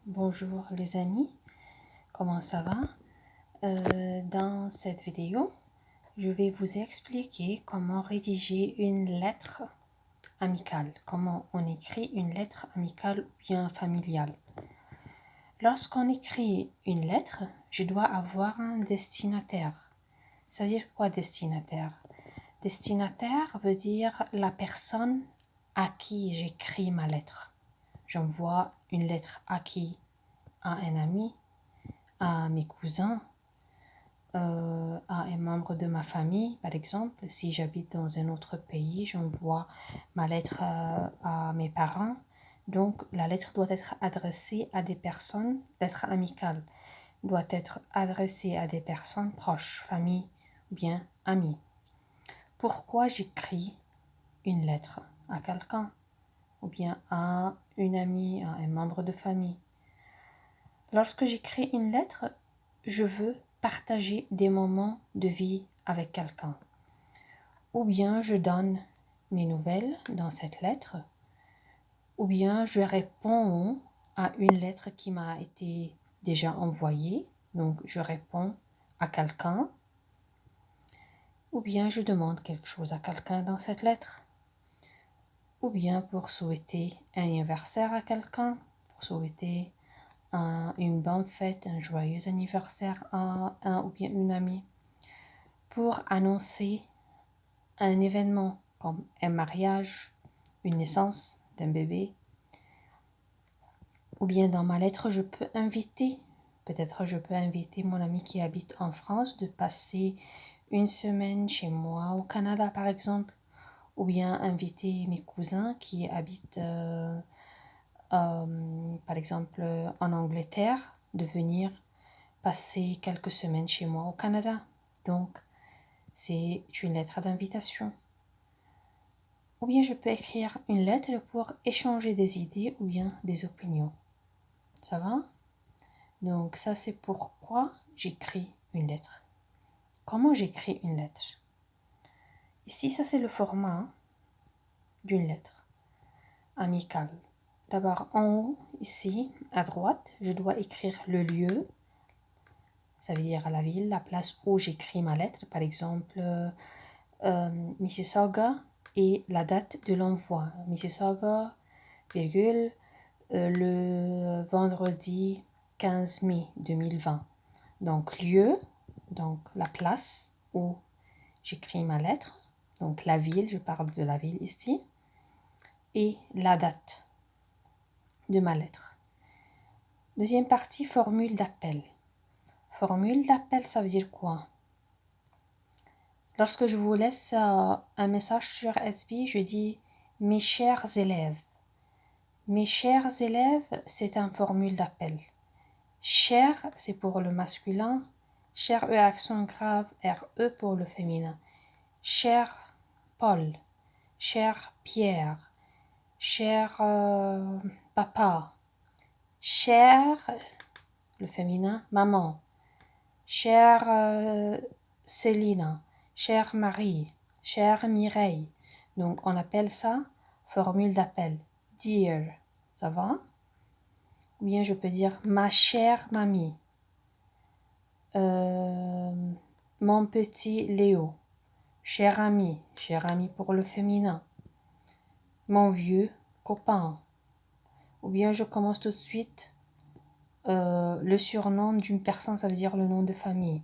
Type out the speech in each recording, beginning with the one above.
Bonjour les amis, comment ça va? Dans cette vidéo, je vais vous expliquer comment rédiger une lettre amicale, comment on écrit une lettre amicale ou bien familiale. Lorsqu'on écrit une lettre, je dois avoir un destinataire. Ça veut dire quoi destinataire? Destinataire veut dire la personne à qui j'écris ma lettre. J'envoie une lettre à qui? À un ami, à mes cousins, à un membre de ma famille, par exemple. Si j'habite dans un autre pays, j'envoie ma lettre à mes parents. Donc, la lettre doit être adressée à des personnes, lettre amicale doit être adressée à des personnes proches, famille ou bien amis. Pourquoi j'écris une lettre à quelqu'un ou bien à une amie, à un membre de famille? Lorsque j'écris une lettre, je veux partager des moments de vie avec quelqu'un. Ou bien je donne mes nouvelles dans cette lettre, ou bien je réponds à une lettre qui m'a été déjà envoyée, donc je réponds à quelqu'un, ou bien je demande quelque chose à quelqu'un dans cette lettre, ou bien pour souhaiter un anniversaire à quelqu'un, pour souhaiter une bonne fête, un joyeux anniversaire à un ou bien une amie, pour annoncer un événement comme un mariage, une naissance d'un bébé. Ou bien dans ma lettre, je peux inviter, peut-être je peux inviter mon ami qui habite en France de passer une semaine chez moi au Canada par exemple, ou bien inviter mes cousins qui habitent par exemple en Angleterre de venir passer quelques semaines chez moi au Canada. Donc, c'est une lettre d'invitation. Ou bien je peux écrire une lettre pour échanger des idées ou bien des opinions. Ça va? Donc, ça c'est pourquoi j'écris une lettre. Comment j'écris une lettre? Ici, ça c'est le format d'une lettre amicale. D'abord, en haut, ici, à droite, je dois écrire le lieu. Ça veut dire la ville, la place où j'écris ma lettre. Par exemple, Mississauga et la date de l'envoi. Mississauga, virgule, le vendredi 15 mai 2020. Donc lieu, donc la place où j'écris ma lettre. Donc la ville, je parle de la ville ici. Et la date de ma lettre. Deuxième partie, formule d'appel. Formule d'appel, ça veut dire quoi? Lorsque je vous laisse un message sur SB, je dis « Mes chers élèves ». Mes chers élèves, c'est un formule d'appel. Cher, c'est pour le masculin. Cher E accent grave, RE pour le féminin. Cher Paul, cher Pierre, cher papa, cher, le féminin, maman, cher Céline, chère Marie, chère Mireille. Donc on appelle ça formule d'appel. Dear, ça va? Ou bien je peux dire ma chère mamie, mon petit Léo, cher ami pour le féminin, mon vieux copain. Ou bien je commence tout de suite le surnom d'une personne, ça veut dire le nom de famille.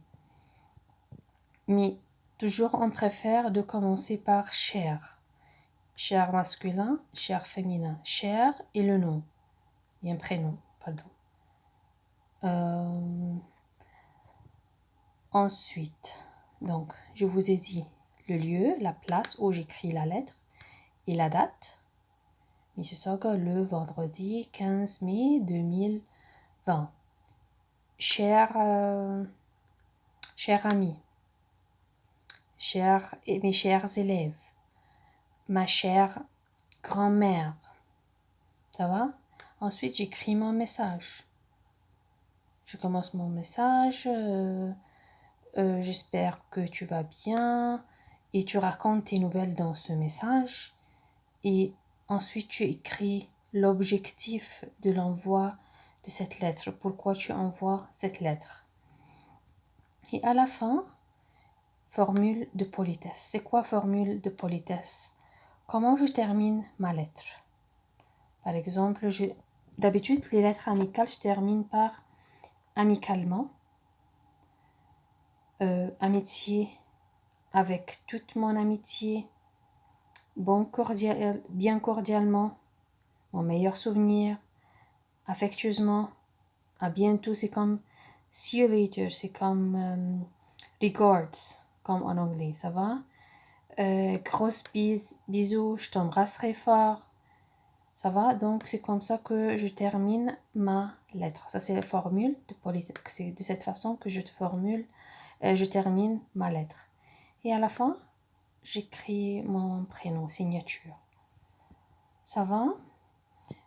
Mais toujours on préfère de commencer par cher. Cher masculin, cher féminin. Cher et le nom. Et un prénom, pardon. Ensuite, donc, je vous ai dit le lieu, la place où j'écris la lettre et la date. Mississauga, le vendredi 15 mai 2020. Cher ami, mes chers élèves, ma chère grand-mère. Ça va? Ensuite, j'écris mon message. Je commence mon message. J'espère que tu vas bien. Et tu racontes tes nouvelles dans ce message. Et ensuite, tu écris l'objectif de l'envoi de cette lettre, pourquoi tu envoies cette lettre. Et à la fin, formule de politesse. C'est quoi formule de politesse? Comment je termine ma lettre? Par exemple, d'habitude, les lettres amicales, je termine par amicalement, amitié, avec toute mon amitié, bien cordialement, mon meilleur souvenir, affectueusement, à bientôt, c'est comme see you later, c'est comme regards, comme en anglais, ça va? Grosse bisous, je t'embrasse très fort, ça va? Donc c'est comme ça que je termine ma lettre. Ça c'est la formule de politesse. C'est de cette façon que je termine ma lettre. Et à la fin, j'écris mon prénom, signature. Ça va?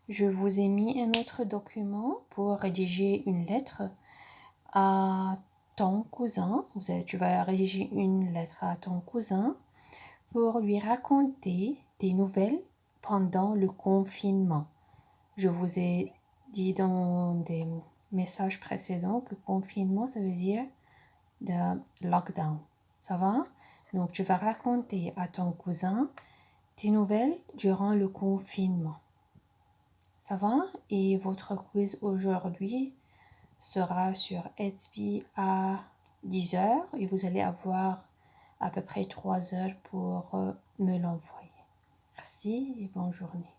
Je vous ai mis un autre document pour rédiger une lettre à ton cousin. Tu vas rédiger une lettre à ton cousin pour lui raconter des nouvelles pendant le confinement. Je vous ai dit dans des messages précédents que confinement, ça veut dire de lockdown. Ça va? Donc, tu vas raconter à ton cousin tes nouvelles durant le confinement. Ça va? Et votre quiz aujourd'hui sera sur Etsy à 10h et vous allez avoir à peu près 3 heures pour me l'envoyer. Merci et bonne journée.